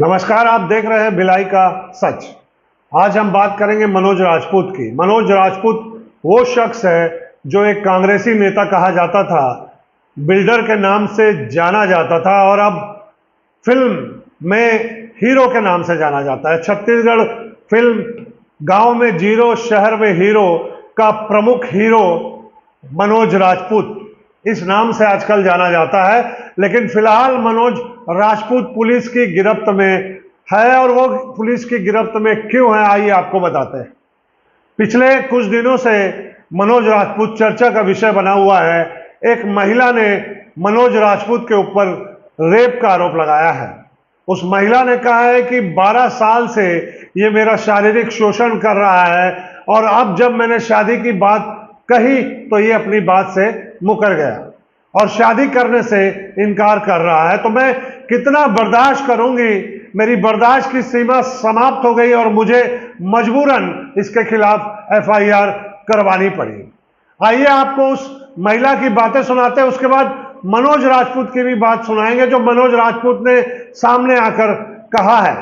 नमस्कार, आप देख रहे हैं भिलाई का सच। आज हम बात करेंगे मनोज राजपूत की। मनोज राजपूत वो शख्स है जो एक कांग्रेसी नेता कहा जाता था, बिल्डर के नाम से जाना जाता था और अब फिल्म में हीरो के नाम से जाना जाता है। छत्तीसगढ़ फिल्म गांव में जीरो, शहर में हीरो का प्रमुख हीरो मनोज राजपूत इस नाम से आजकल जाना जाता है। लेकिन फिलहाल मनोज राजपूत पुलिस की गिरफ्त में है और वो पुलिस की गिरफ्त में क्यों है, आइए आपको बताते हैं। पिछले कुछ दिनों से मनोज राजपूत चर्चा का विषय बना हुआ है। एक महिला ने मनोज राजपूत के ऊपर रेप का आरोप लगाया है। उस महिला ने कहा है कि 12 साल से ये मेरा शारीरिक शोषण कर रहा है और अब जब मैंने शादी की बात कही तो ये अपनी बात से मुकर गया और शादी करने से इनकार कर रहा है। तो मैं कितना बर्दाश्त करूंगी, मेरी बर्दाश्त की सीमा समाप्त हो गई और मुझे मजबूरन इसके खिलाफ FIR करवानी पड़ी। आइए आपको उस महिला की बातें सुनाते हैं, उसके बाद मनोज राजपूत की भी बात सुनाएंगे जो मनोज राजपूत ने सामने आकर कहा है।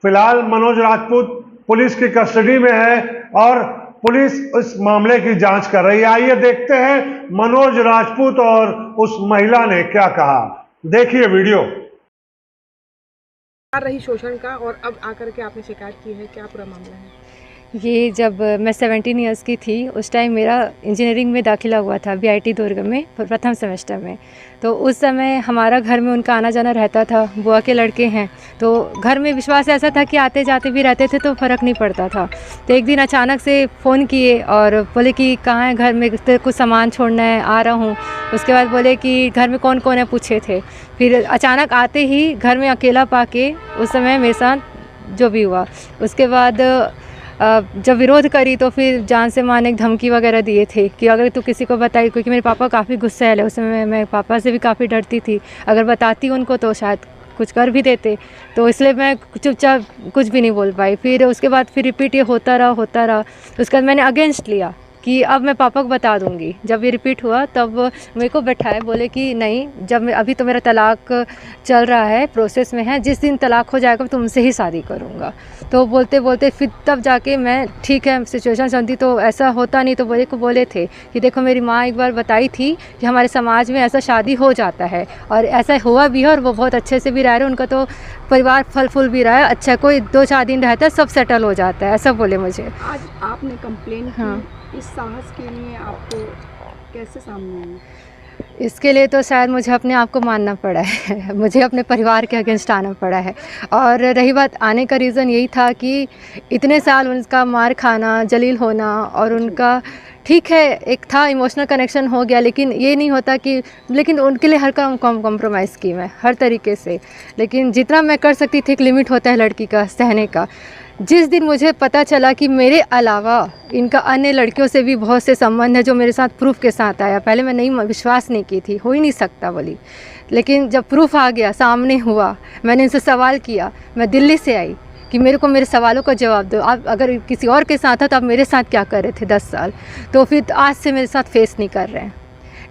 फिलहाल मनोज राजपूत पुलिस की कस्टडी में है और पुलिस इस मामले की जांच कर रही है। आइए देखते हैं मनोज राजपूत और उस महिला ने क्या कहा। देखिए वीडियो। रही शोषण का और अब आकर के आपने शिकायत की है, क्या पूरा मामला है? ये जब मैं 17 इयर्स की थी उस टाइम मेरा इंजीनियरिंग में दाखिला हुआ था BIT दुर्ग में प्रथम सेमेस्टर में। तो उस समय हमारा घर में उनका आना जाना रहता था। बुआ के लड़के हैं तो घर में विश्वास ऐसा था कि आते जाते भी रहते थे तो फ़र्क नहीं पड़ता था। तो एक दिन अचानक से फ़ोन किए और बोले कि कहाँ है, घर में कुछ सामान छोड़ना है, आ रहा हूँ। उसके बाद बोले कि घर में कौन कौन है, पूछे थे। फिर अचानक आते ही घर में अकेला पाके उस समय मेरे साथ जो भी हुआ, उसके बाद जब विरोध करी तो फिर जान से मारने की धमकी वगैरह दिए थे कि अगर तू किसी को बताई, क्योंकि मेरे पापा काफ़ी गुस्सैल है। उस समय मैं पापा से भी काफ़ी डरती थी, अगर बताती उनको तो शायद कुछ कर भी देते, तो इसलिए मैं चुपचाप कुछ भी नहीं बोल पाई। फिर उसके बाद फिर रिपीट ये होता रहा। उसके बाद मैंने अगेंस्ट लिया कि अब मैं पापा को बता दूंगी। जब ये रिपीट हुआ तब मेरे को बैठाए, बोले कि नहीं, जब मैं अभी तो मेरा तलाक चल रहा है, प्रोसेस में है, जिस दिन तलाक हो जाएगा तुमसे ही शादी करूंगा। तो बोलते बोलते फिर तब जाके मैं ठीक है सिचुएशन समझी तो ऐसा होता नहीं। तो बोले थे कि देखो मेरी माँ एक बार बताई थी कि हमारे समाज में ऐसा शादी हो जाता है और ऐसा हुआ भी है और वो बहुत अच्छे से भी रह रहे, उनका तो परिवार फल फूल भी रहा है, अच्छा कोई 2-4 दिन रहता है सब सेटल हो जाता है, ऐसा बोले मुझे। आज आपने कंप्लेन की, हाँ। इस साहस के लिए आपको कैसे सामने आए? इसके लिए तो शायद मुझे अपने आप को मानना पड़ा है मुझे अपने परिवार के अगेंस्ट आना पड़ा है। और रही बात आने का रीज़न यही था कि इतने साल उनका मार खाना, जलील होना और उनका ठीक है एक था इमोशनल कनेक्शन हो गया, लेकिन ये नहीं होता कि, लेकिन उनके लिए हर काम कॉम्प्रोमाइज़ की मैं हर तरीके से। लेकिन जितना मैं कर सकती थी, एक लिमिट होता है लड़की का सहने का। जिस दिन मुझे पता चला कि मेरे अलावा इनका अन्य लड़कियों से भी बहुत से संबंध है जो मेरे साथ प्रूफ के साथ आया, पहले मैं नहीं विश्वास नहीं की थी, हो ही नहीं सकता बोली। लेकिन जब प्रूफ आ गया, सामने हुआ, मैंने इनसे सवाल किया, मैं दिल्ली से आई कि मेरे को मेरे सवालों का जवाब दो। आप अगर किसी और के साथ था तो आप मेरे साथ क्या कर रहे थे 10 साल? तो फिर आज से मेरे साथ फेस नहीं कर रहे हैं।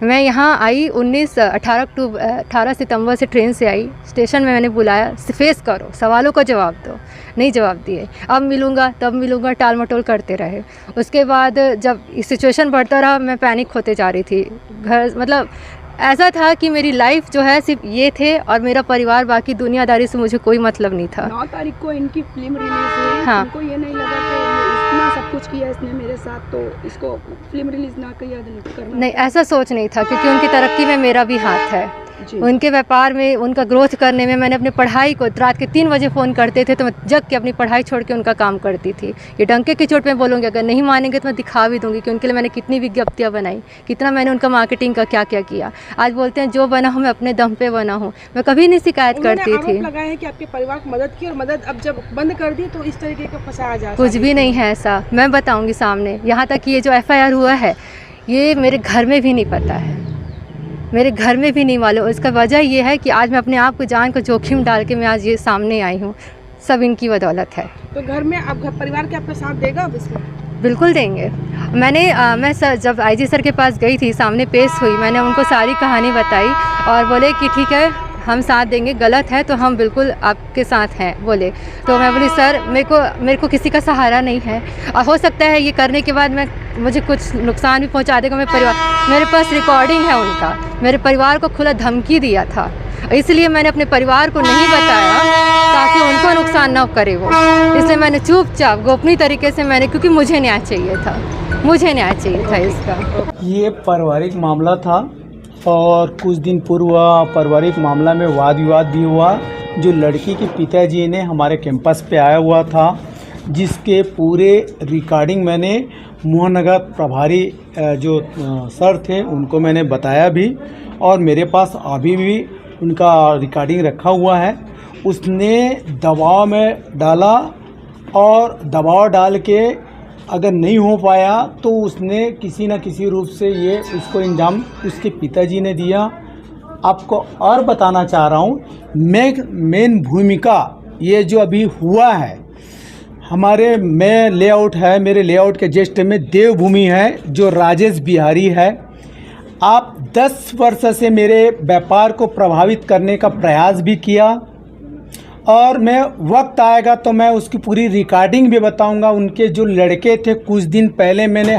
मैं यहाँ आई 18 सितंबर से ट्रेन से आई, स्टेशन में मैंने बुलाया, फेस करो, सवालों का जवाब दो, नहीं जवाब दिए। अब मिलूँगा तब मिलूँगा, टाल मटोल करते रहे। उसके बाद जब सिचुएशन बढ़ता रहा, मैं पैनिक होते जा रही थी। घर मतलब ऐसा था कि मेरी लाइफ जो है सिर्फ ये थे और मेरा परिवार, बाकी दुनियादारी से मुझे कोई मतलब नहीं था। 9 तारीख को इनकी फिल्म रिलीज हुई। हाँ। इनको ये नहीं लगा कि इतना सब कुछ किया इसने मेरे साथ, तो इसको फिल्म रिलीज ना करना नहीं, ऐसा सोच नहीं था, क्योंकि उनकी तरक्की में मेरा भी हाथ है। उनके व्यापार में, उनका ग्रोथ करने में, मैंने अपनी पढ़ाई को रात के 3 बजे फ़ोन करते थे तो मैं जग के अपनी पढ़ाई छोड़ के उनका काम करती थी। ये डंके की चोट में बोलूँगी, अगर नहीं मानेंगे तो मैं दिखा भी दूँगी कि उनके लिए मैंने कितनी विज्ञप्तियाँ बनाई, कितना मैंने उनका मार्केटिंग का क्या क्या किया। आज बोलते हैं जो बना हूँ मैं अपने दम पे बना हूँ, मैं कभी नहीं शिकायत करती थी। लगाया है कि आपके परिवार को मदद की और मदद अब जब बंद कर दी तो इस तरीके का फंसाया जा। कुछ भी नहीं है ऐसा, मैं बताऊँगी सामने। यहाँ तक कि ये जो FIR हुआ है ये मेरे घर में भी नहीं पता है, मेरे घर में भी नहीं मालूम। इसका वजह ये है कि आज मैं अपने आप को, जान को जोखिम डाल के मैं आज ये सामने आई हूँ, सब इनकी बदौलत है। तो घर में अब परिवार के आपका साथ देगा अब इसमें? बिल्कुल देंगे। मैं जब IG सर के पास गई थी, सामने पेश हुई, मैंने उनको सारी कहानी बताई और बोले कि ठीक है हम साथ देंगे, गलत है तो हम बिल्कुल आपके साथ हैं बोले। तो मैं बोली सर मेरे को किसी का सहारा नहीं है, और हो सकता है ये करने के बाद मुझे कुछ नुकसान भी पहुंचा देगा मेरे पास रिकॉर्डिंग है उनका, मेरे परिवार को खुला धमकी दिया था, इसलिए मैंने अपने परिवार को नहीं बताया ताकि उनको नुकसान ना करे वो, इसलिए मैंने चुपचाप गोपनीय तरीके से क्योंकि मुझे न्याय चाहिए था इसका। ये पारिवारिक मामला था और कुछ दिन पूर्व पारिवारिक मामला में वाद विवाद भी हुआ। जो लड़की के पिताजी ने हमारे कैंपस पे आया हुआ था, जिसके पूरे रिकॉर्डिंग मैंने मोहननगर प्रभारी जो सर थे उनको मैंने बताया भी, और मेरे पास अभी भी उनका रिकॉर्डिंग रखा हुआ है। उसने दबाव में डाला और दबाव डाल के अगर नहीं हो पाया तो उसने किसी न किसी रूप से ये उसको इंजाम उसके पिताजी ने दिया। आपको और बताना चाह रहा हूँ, मेन भूमिका ये जो अभी हुआ है हमारे मेरे लेआउट के जस्ट में देवभूमि है जो राजेश बिहारी है। आप 10 वर्ष से मेरे व्यापार को प्रभावित करने का प्रयास भी किया, और मैं वक्त आएगा तो मैं उसकी पूरी रिकॉर्डिंग भी बताऊंगा। उनके जो लड़के थे, कुछ दिन पहले मैंने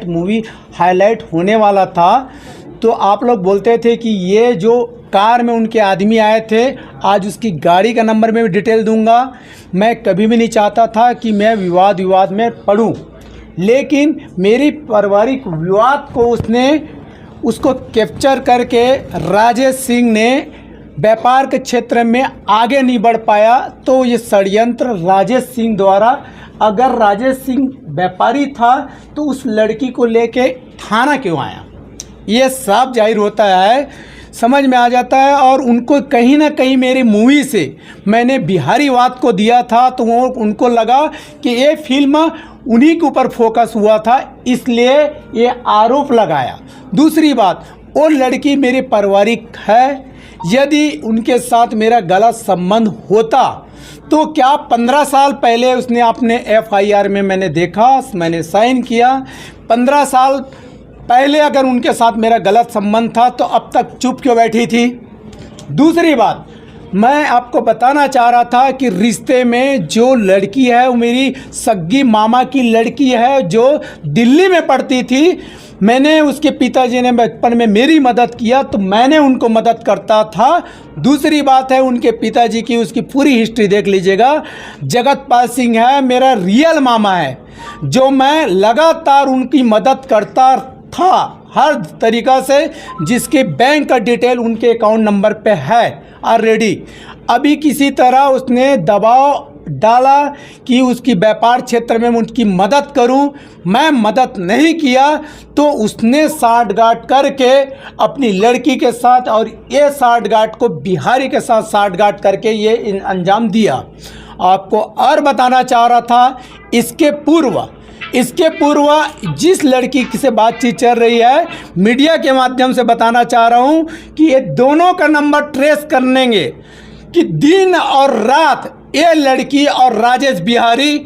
मूवी हाईलाइट होने वाला था, तो आप लोग बोलते थे कि ये जो कार में उनके आदमी आए थे, आज उसकी गाड़ी का नंबर में भी डिटेल दूंगा। मैं कभी भी नहीं चाहता था कि मैं विवाद में पड़ूं, लेकिन मेरी पारिवारिक विवाद को उसको कैप्चर करके राजेश सिंह ने व्यापार के क्षेत्र में आगे नहीं बढ़ पाया। तो ये षड्यंत्र राजेश सिंह द्वारा, अगर राजेश सिंह व्यापारी था तो उस लड़की को लेके थाना क्यों आया, ये साफ जाहिर होता है, समझ में आ जाता है। और उनको कहीं ना कहीं मेरी मूवी से मैंने बिहारीवाद को दिया था, तो वो उनको लगा कि ये फिल्म उन्हीं के ऊपर फोकस हुआ था, इसलिए ये आरोप लगाया। दूसरी बात, वो लड़की मेरी पारिवारिक है, यदि उनके साथ मेरा गलत संबंध होता तो क्या 15 साल पहले उसने अपने FIR में मैंने देखा, मैंने साइन किया। 15 साल पहले अगर उनके साथ मेरा गलत संबंध था तो अब तक चुप क्यों बैठी थी। दूसरी बात, मैं आपको बताना चाह रहा था कि रिश्ते में जो लड़की है वो मेरी सग्गी मामा की लड़की है जो दिल्ली में पढ़ती थी। मैंने उसके पिताजी ने बचपन में मेरी मदद किया तो मैंने उनको मदद करता था। दूसरी बात है, उनके पिताजी की उसकी पूरी हिस्ट्री देख लीजिएगा। जगतपाल सिंह है मेरा रियल मामा है, जो मैं लगातार उनकी मदद करता था हर तरीक़ा से, जिसके बैंक का डिटेल उनके अकाउंट नंबर पे है ऑलरेडी। अभी किसी तरह उसने दबाव डाला कि उसकी व्यापार क्षेत्र में उनकी मदद करूं, मैं मदद नहीं किया तो उसने साठगांठ करके अपनी लड़की के साथ, और ये साठगांठ को बिहारी के साथ साठगांठ करके ये अंजाम दिया। आपको और बताना चाह रहा था, इसके पूर्व जिस लड़की से बातचीत चल रही है, मीडिया के माध्यम से बताना चाह रहा हूं कि ये दोनों का नंबर ट्रेस कर लेंगे कि दिन और रात ये लड़की और राजेश बिहारी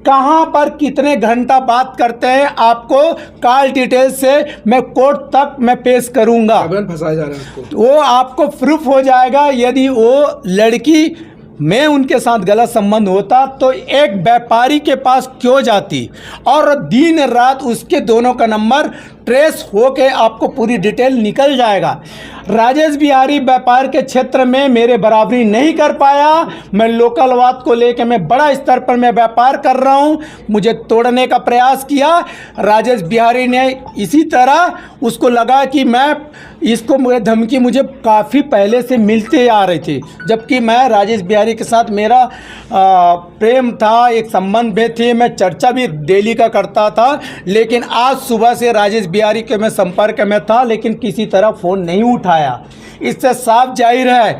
कहां पर कितने घंटा बात करते हैं। आपको कॉल डिटेल से मैं कोर्ट तक मैं पेश करूंगा, फंसाया जा रहा है उसको, वो आपको प्रूफ हो जाएगा। यदि वो लड़की में उनके साथ गलत संबंध होता तो एक व्यापारी के पास क्यों जाती, और दिन रात उसके दोनों का नंबर ट्रेस होके आपको पूरी डिटेल निकल जाएगा। राजेश बिहारी व्यापार के क्षेत्र में मेरे बराबरी नहीं कर पाया। मैं लोकलवाद को लेकर मैं बड़ा स्तर पर मैं व्यापार कर रहा हूं, मुझे तोड़ने का प्रयास किया। राजेश बिहारी ने इसी तरह, उसको लगा कि मैं इसको धमकी मुझे काफ़ी पहले से मिलते आ रही थी, जबकि मैं राजेश बिहारी के साथ मेरा प्रेम था, एक संबंध में थे, मैं चर्चा भी डेली का करता था। लेकिन आज सुबह से राजेश बिहारी के मैं संपर्क में था, लेकिन किसी तरह फ़ोन नहीं उठाया। इससे साफ जाहिर है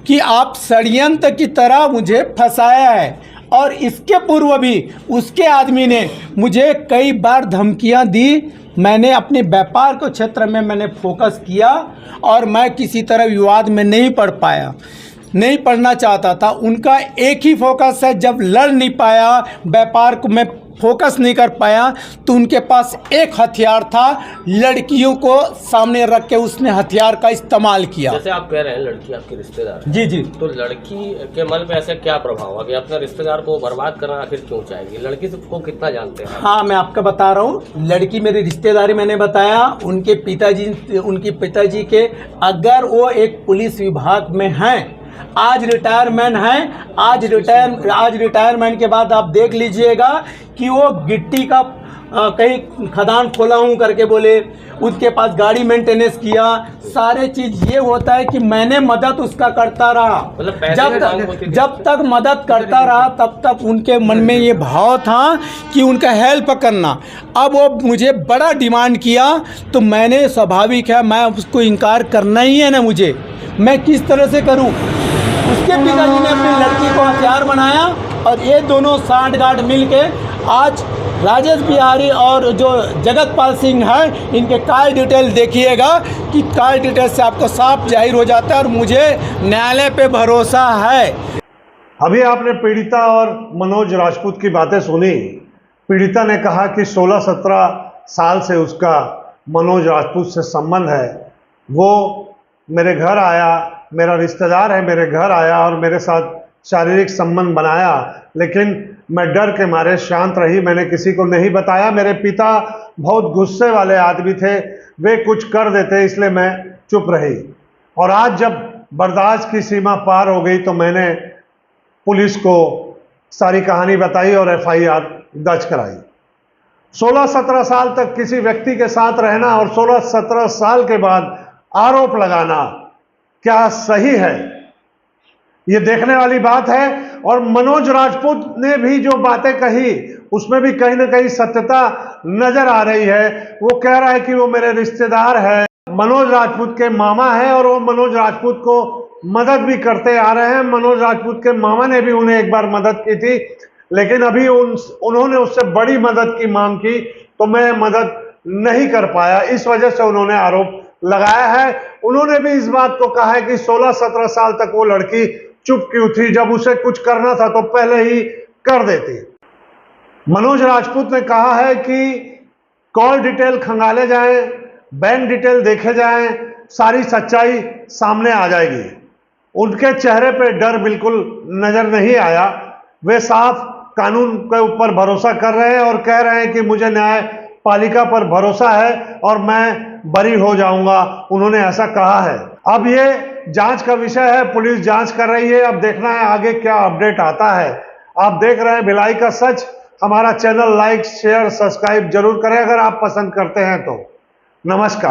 कि आप षड्यंत्र की तरह मुझे फंसाया है। और इसके पूर्व भी उसके आदमी ने मुझे कई बार धमकियां दी। मैंने अपने व्यापार को क्षेत्र में मैंने फोकस किया और मैं किसी तरह विवाद में नहीं पड़ना चाहता था। उनका एक ही फोकस है, जब लड़ नहीं पाया, व्यापार को मैं फोकस नहीं कर पाया, तो उनके पास एक हथियार था, लड़कियों को सामने रख के उसने हथियार का इस्तेमाल किया। जैसे आप कह रहे हैं लड़की आपकी रिश्तेदार है, जी जी। तो लड़की के मन पे ऐसा क्या प्रभाव हुआ कि अपने रिश्तेदार को बर्बाद करना आखिर क्यों चाहेगी? लड़की से को कितना जानते हैं? हाँ, मैं आपको बता रहा हूँ, लड़की मेरी रिश्तेदारी, मैंने बताया उनके पिताजी के, अगर वो एक पुलिस विभाग में हैं, आज रिटायरमेंट हैं, आज रिटायरमेंट के बाद आप देख लीजिएगा कि वो गिट्टी का कहीं खदान खोला हूँ करके बोले, उसके पास गाड़ी मेंटेनेंस किया, सारे चीज़ ये होता है कि मैंने मदद उसका करता रहा। मतलब जब तक मदद करता रहा तब तक उनके मन में ये भाव था कि उनका हेल्प करना। अब वो मुझे बड़ा डिमांड किया तो मैंने, स्वाभाविक है, मैं उसको इनकार करना ही है ना, मुझे मैं किस तरह से करूं। उसके पिताजी ने अपनी लड़की को हथियार बनाया और ये दोनों सांठगांठ मिल के आज राजेश बिहारी और जो जगतपाल सिंह हैं, इनके कॉल डिटेल देखिएगा कि कॉल डिटेल से आपको साफ जाहिर हो जाता है और मुझे न्यायालय पे भरोसा है। अभी आपने पीड़िता और मनोज राजपूत की बातें सुनी। पीड़िता ने कहा कि 16-17 साल से उसका मनोज राजपूत से संबंध है। वो मेरे घर आया, मेरा रिश्तेदार है, मेरे घर आया और मेरे साथ शारीरिक संबंध बनाया, लेकिन मैं डर के मारे शांत रही, मैंने किसी को नहीं बताया। मेरे पिता बहुत गुस्से वाले आदमी थे, वे कुछ कर देते इसलिए मैं चुप रही। और आज जब बर्दाश्त की सीमा पार हो गई तो मैंने पुलिस को सारी कहानी बताई और FIR दर्ज कराई। 16-17 साल तक किसी व्यक्ति के साथ रहना और 16-17 साल के बाद आरोप लगाना क्या सही है? ये देखने वाली बात है। और मनोज राजपूत ने भी जो बातें कही उसमें भी कहीं ना कहीं सत्यता नजर आ रही है। वो कह रहा है कि वो मेरे रिश्तेदार है, मनोज राजपूत के मामा है और वो मनोज राजपूत को मदद भी करते आ रहे हैं। मनोज राजपूत के मामा ने भी उन्हें एक बार मदद की थी, लेकिन अभी उन्होंने उससे बड़ी मदद की मांग की तो मैं मदद नहीं कर पाया, इस वजह से उन्होंने आरोप लगाया है। उन्होंने भी इस बात को कहा है कि 16-17 साल तक वो लड़की चुप क्यों थी, जब उसे कुछ करना था तो पहले ही कर देती। मनोज राजपूत ने कहा है कि कॉल डिटेल खंगाले जाएं, बैंक डिटेल देखे जाएं, सारी सच्चाई सामने आ जाएगी। उनके चेहरे पे डर बिल्कुल नजर नहीं आया। वे साफ कानून के ऊपर भरोसा कर रहे हैं और कह रहे हैं कि मुझे न्यायपालिका पर भरोसा है और मैं बरी हो जाऊंगा, उन्होंने ऐसा कहा है। अब ये जांच का विषय है, पुलिस जांच कर रही है, अब देखना है आगे क्या अपडेट आता है। आप देख रहे हैं भिलाई का सच। हमारा चैनल लाइक, शेयर, सब्सक्राइब जरूर करें अगर आप पसंद करते हैं तो। नमस्कार।